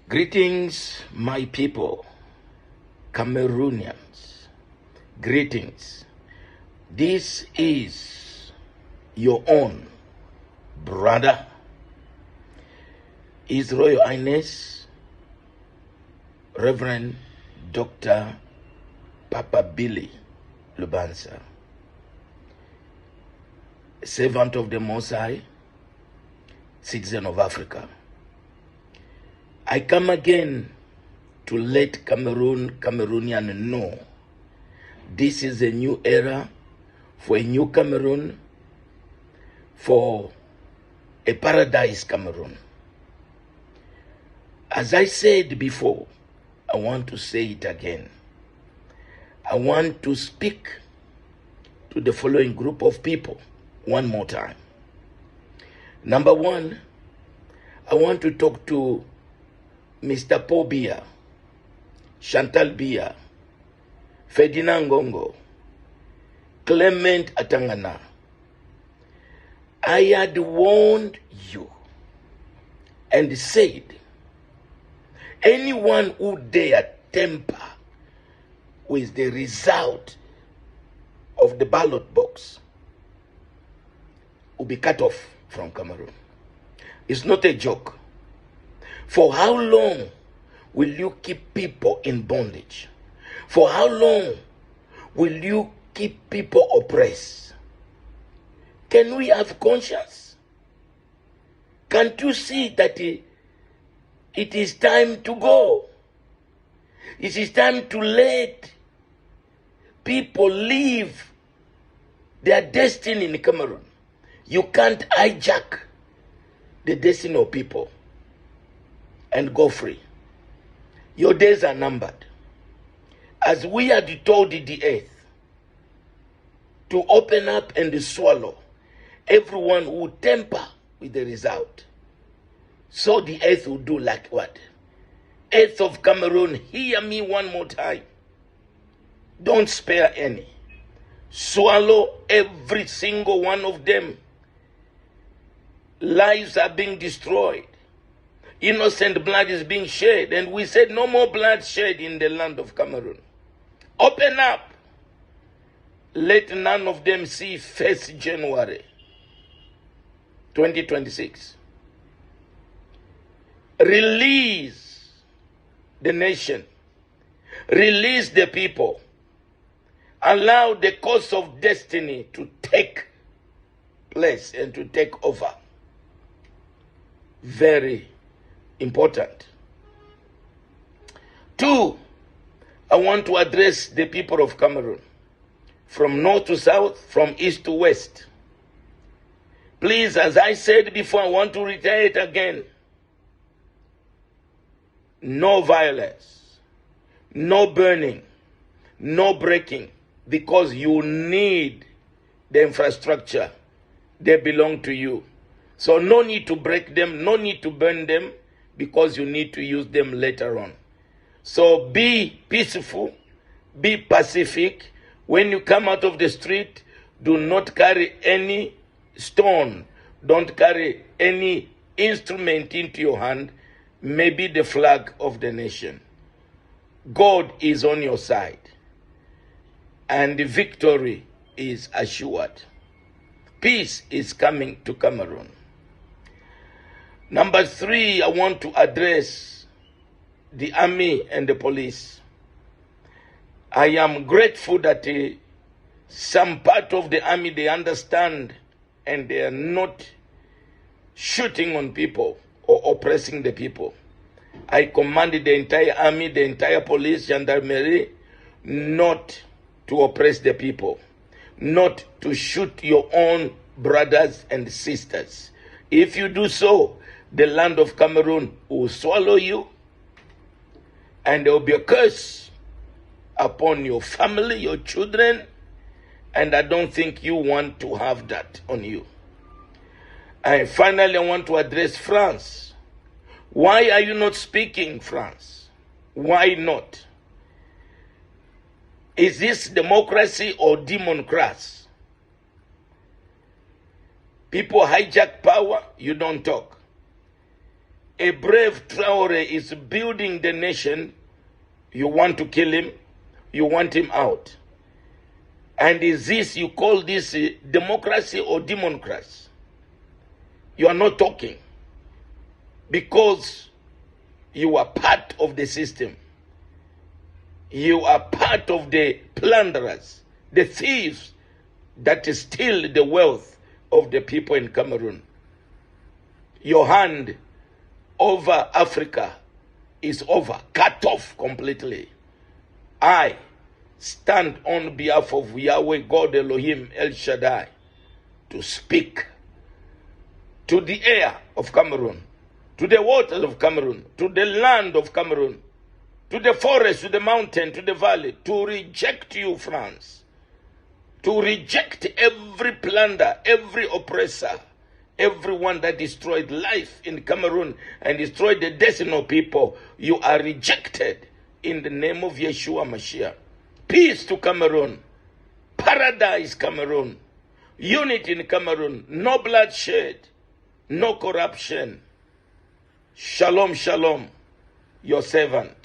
Greetings, my people, Cameroonians. Greetings. This is your own brother, His Royal Highness, Reverend Dr. Papa Billy Lubansa, servant of the Most High, citizen of Africa. I come again to let Cameroonian know this is a new era for a new Cameroon, for a paradise Cameroon. As I said before, I want to say it again. I want to speak to the following group of people one more time. Number one, I want to talk to Mr. Paul Biya, Chantal Biya, Ferdinand Ngongo, Clement Atangana. I had warned you and said, anyone who dare tamper with the result of the ballot box will be cut off from Cameroon. It's not a joke. For how long will you keep people in bondage? For how long will you keep people oppressed? Can we have conscience? Can't you see that it is time to go? It is time to let people live their destiny in Cameroon. You can't hijack the destiny of people and go free. Your days are numbered. As we had told the earth to open up and swallow everyone who tamper with the result, so the earth will do like what? Earth of Cameroon, hear me one more time. Don't spare any. Swallow every single one of them. Lives are being destroyed. Innocent blood is being shed, and we said no more blood shed in the land of Cameroon. Open up. Let none of them see 1st January 2026. Release the nation. Release the people. Allow the course of destiny to take place and to take over. Very important. 2, I want to address the people of Cameroon, from north to south, from east to west. Please, as I said before, I want to reiterate again. No violence, no burning, no breaking, because you need the infrastructure. They belong to you. So no need to break them, no need to burn them, because you need to use them later on. So be peaceful, be pacific. When you come out of the street, do not carry any stone, don't carry any instrument into your hand, maybe the flag of the nation. God is on your side, and the victory is assured. Peace is coming to Cameroon. Number 3, I want to address the army and the police. I am grateful that some part of the army, they understand and they are not shooting on people or oppressing the people. I commanded the entire army, the entire police, gendarmerie, not to oppress the people, not to shoot your own brothers and sisters. If you do so, the land of Cameroon will swallow you, and there will be a curse upon your family, your children, and I don't think you want to have that on you. And finally, I want to address France. Why are you not speaking, France? Why not? Is this democracy or democracy? People hijack power, you don't talk. a brave Traore is building the nation, you want to kill him, you want him out. And is this, you call this democracy or democracy? You are not talking because you are part of the system. You are part of the plunderers, the thieves that steal the wealth of the people in Cameroon. Your hand over Africa is over, cut off completely. I stand on behalf of Yahweh God Elohim El Shaddai to speak to the air of Cameroon, to the waters of Cameroon, to the land of Cameroon, to the forest, to the mountain, to the valley, to reject you, France, to reject every plunder, every oppressor, everyone that destroyed life in Cameroon and destroyed the destiny of people. You are rejected in the name of Yeshua Mashiach. Peace to Cameroon, paradise Cameroon, unity in Cameroon, no bloodshed, no corruption. Shalom, shalom, your servant.